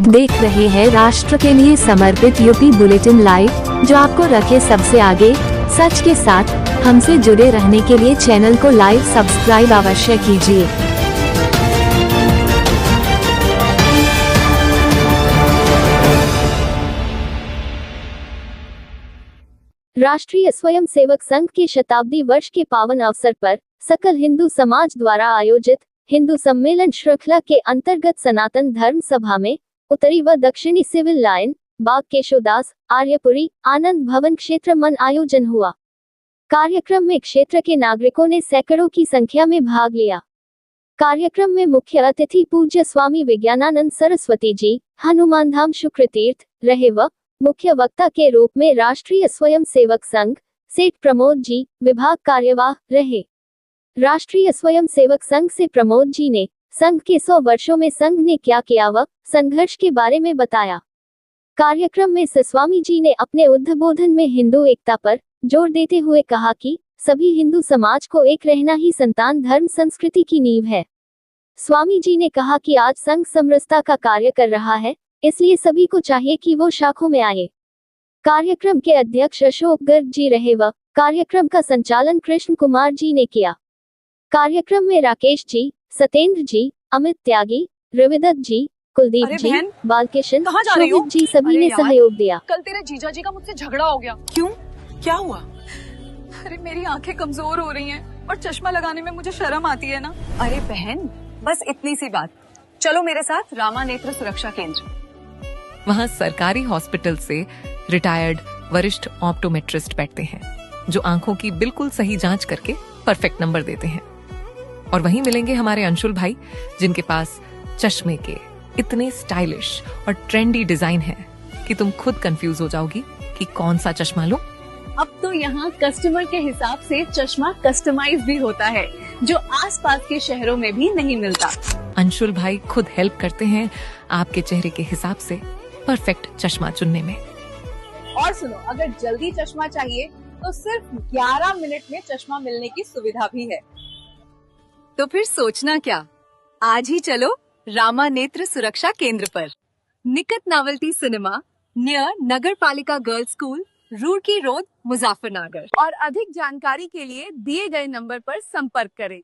आप देख रहे हैं राष्ट्र के लिए समर्पित यूपी बुलेटिन लाइव, जो आपको रखे सबसे आगे। सच के साथ हमसे जुड़े रहने के लिए चैनल को लाइक सब्सक्राइब अवश्य कीजिए। राष्ट्रीय स्वयंसेवक संघ के शताब्दी वर्ष के पावन अवसर पर सकल हिंदू समाज द्वारा आयोजित हिंदू सम्मेलन श्रृंखला के अंतर्गत सनातन धर्म सभा में उत्तरी व दक्षिणी सिविल लाइन, बाग केशोदास, आर्यपुरी, आनंद भवन क्षेत्र में आयोजन हुआ। कार्यक्रम में क्षेत्र के नागरिकों ने सैकड़ों की संख्या में भाग लिया। कार्यक्रम में मुख्य अतिथि पूज्य स्वामी विज्ञानानंद सरस्वती जी, हनुमान धाम शुक्र तीर्थ रहे व मुख्य वक्ता के रूप में राष्ट्रीय स्वयंसेवक संघ सेठ प्रमोद जी, विभाग कार्यवाह रहे। राष्ट्रीय स्वयंसेवक संघ से प्रमोद जी ने संघ के 100 वर्षों में संघ ने क्या किया व संघर्ष के बारे में बताया। कार्यक्रम में स्वामी जी ने अपने उद्बोधन में हिंदू एकता पर जोर देते हुए कहा कि सभी हिंदू समाज को एक रहना ही संतान धर्म संस्कृति की नींव है। स्वामी जी ने कहा कि आज संघ समरसता का कार्य कर रहा है, इसलिए सभी को चाहिए कि वो शाखों में आए। कार्यक्रम के अध्यक्ष अशोक गर्ग जी रहे व कार्यक्रम का संचालन कृष्ण कुमार जी ने किया। कार्यक्रम में राकेश जी, सतेंद्र जी, अमित त्यागी, रविदत्त जी, कुलदीप जी, बालकिशन, शोभित जी सभी ने सहयोग दिया। कल तेरे जीजा जी का मुझसे झगड़ा हो गया। क्यों? क्या हुआ? अरे मेरी आंखें कमजोर हो रही हैं और चश्मा लगाने में मुझे शर्म आती है ना। अरे बहन, बस इतनी सी बात, चलो मेरे साथ रामा नेत्र सुरक्षा केंद्र। वहाँ सरकारी हॉस्पिटल से रिटायर्ड वरिष्ठ ऑप्टोमेट्रिस्ट बैठते हैं, जो आंखों की बिल्कुल सही जांच करके परफेक्ट नंबर देते हैं। और वहीं मिलेंगे हमारे अंशुल भाई, जिनके पास चश्मे के इतने स्टाइलिश और ट्रेंडी डिजाइन है कि तुम खुद कंफ्यूज हो जाओगी कि कौन सा चश्मा लूं। अब तो यहाँ कस्टमर के हिसाब से चश्मा कस्टमाइज भी होता है, जो आसपास के शहरों में भी नहीं मिलता। अंशुल भाई खुद हेल्प करते हैं आपके चेहरे के हिसाब से परफेक्ट चश्मा चुनने में। और सुनो, अगर जल्दी चश्मा चाहिए तो सिर्फ 11 मिनट में चश्मा मिलने की सुविधा भी है। तो फिर सोचना क्या, आज ही चलो रामा नेत्र सुरक्षा केंद्र पर। निकट नावल्टी सिनेमा, नियर नगर पालिका girls school, Roorkee road, Muzaffarnagar. और अधिक जानकारी के लिए दिए गए नंबर पर संपर्क करें।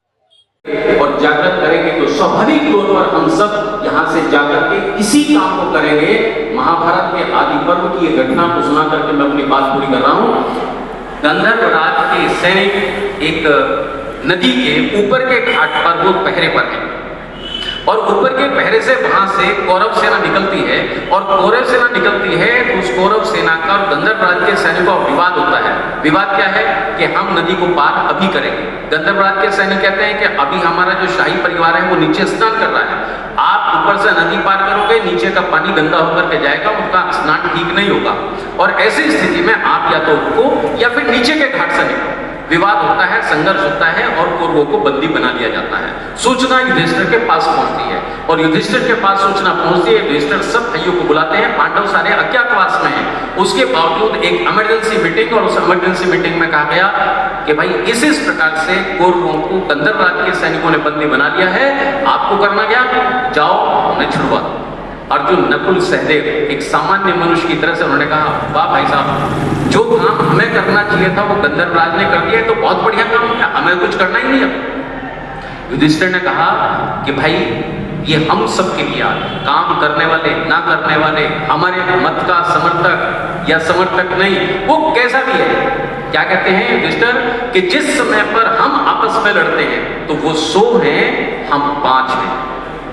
और जागृत करेंगे तो स्वाभाविक तौर पर हम सब यहाँ से जाकर के इसी काम को करेंगे। महाभारत के आदि पर्व की ये घटना को सुना करके मैं अपनी बात पूरी कर रहा हूँ। गंधर्व राज के सैनिक एक नदी के ऊपर के घाट पर वो पहरे पर हैं और ऊपर के पहरे से वहां से कौरव सेना निकलती है और कौरव सेना निकलती है तो उस कौरव सेना का और गंधर्व राज के सैनिकों का विवाद होता है। विवाद क्या है कि हम नदी को पार अभी करेंगे। गंधर्व राज के सैनिक कहते हैं कि अभी हमारा जो शाही परिवार है वो नीचे स्नान कर रहा है, आप ऊपर से नदी पार करोगे, नीचे का पानी गंदा होकर के जाएगा, उनका स्नान ठीक नहीं होगा और ऐसी स्थिति में आप या तो उनको या फिर नीचे के घाट से निकलो। विवाद होता है, संघर्ष होता है और कौरवों को बंदी बना दिया जाता है। सूचना युधिष्ठिर के पास पहुंचती है और युधिष्ठिर के पास सूचना पहुंचती है। युधिष्ठिर सब भाइयों को बुलाते हैं, पांडव सारे अज्ञातवास में हैं। उसके बावजूद एक इमरजेंसी मीटिंग और उस इमरजेंसी मीटिंग में कहा गया कि भाई इस प्रकार से कौरवों को गंधर्व राज के सैनिकों ने बंदी बना लिया है, आपको करना क्या, जाओ उन्हें छुड़वा दो। अर्जुन, नकुल, सहदेव एक सामान्य मनुष्य की तरह से उन्होंने कहा, वाह भाई साहब, जो काम हमें करना चाहिए था वो गंधर्व राज ने कर दिया, तो बहुत बढ़िया काम किया, हमें कुछ करना ही नहीं है। युधिष्ठिर ने कहा कि भाई ये हम सब के लिए काम करने वाले ना करने वाले, हमारे मत का समर्थक या समर्थक नहीं, वो कैसा भी है। क्या कहते हैं युधिष्ठिर कि जिस समय पर हम आपस में लड़ते हैं तो वो 100 हैं, हम 5 हैं,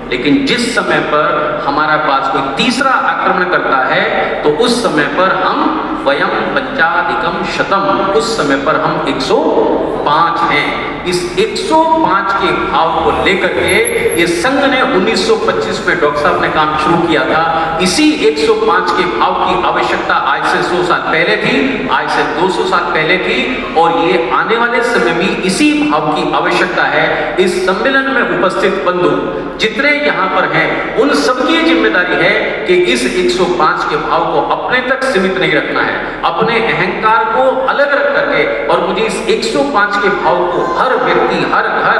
लेकिन जिस समय पर हमारा पास कोई तीसरा आक्रमण करता है तो उस समय पर हम वयम पंचाधिकम शतम, उस समय पर हम 105 हैं। इस 105 के भाव को लेकर के ये संघ ने 1925 में डॉक्टर साहब ने काम शुरू किया था। इसी 105 के भाव की आवश्यकता आज से 100 साल पहले थी, आज से 200 साल पहले थी और ये आने वाले समय में इसी भाव की आवश्यकता है। इस सम्मेलन में उपस्थित बंधु जितने यहाँ पर हैं उन सबकी जिम्मेदारी है कि इस 105 के भाव को अपने तक सीमित नहीं रखना है, अपने अहंकार को अलग रख करके और मुझे इस 105 के भाव को हर व्यक्ति, हर घर,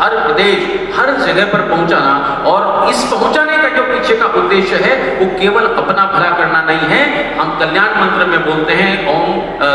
हर प्रदेश, हर जगह पर पहुंचाना, और इस पहुंचाने का जो पीछे का उद्देश्य है वो केवल अपना भला करना नहीं है। हम कल्याण मंत्र में बोलते हैं ओम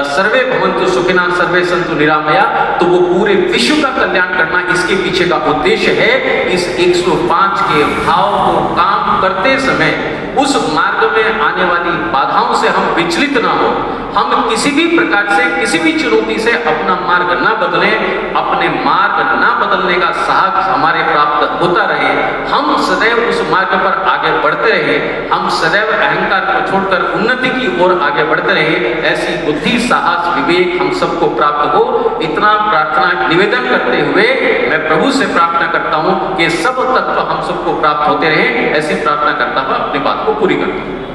सर्वे भवन्तु सुखिनः सर्वे सन्तु निरामया, तो वो पूरे विश्व का कल्याण करना इसके पीछे का उद्देश्य है। इस 105 के भाव को काम करते समय उस मार्ग में आने वाली बाधाओं से हम विचलित ना हो, हम किसी भी प्रकार से, किसी भी चुनौती से अपना मार्ग ना बदलें, अपने मार्ग ना बदलने का साहस हमारे प्राप्त होता रहे, हम सदैव उस मार्ग पर आगे बढ़ते रहे, हम सदैव अहंकार को छोड़कर उन्नति की ओर आगे बढ़ते रहे, ऐसी बुद्धि, साहस, विवेक हम सबको प्राप्त हो, इतना प्रार्थना निवेदन करते हुए मैं प्रभु से प्रार्थना करता हूं कि सब तत्व हम सबको प्राप्त होते रहे। ऐसी प्रार्थना करता हुआ अपनी बात को पूरी करता हूं।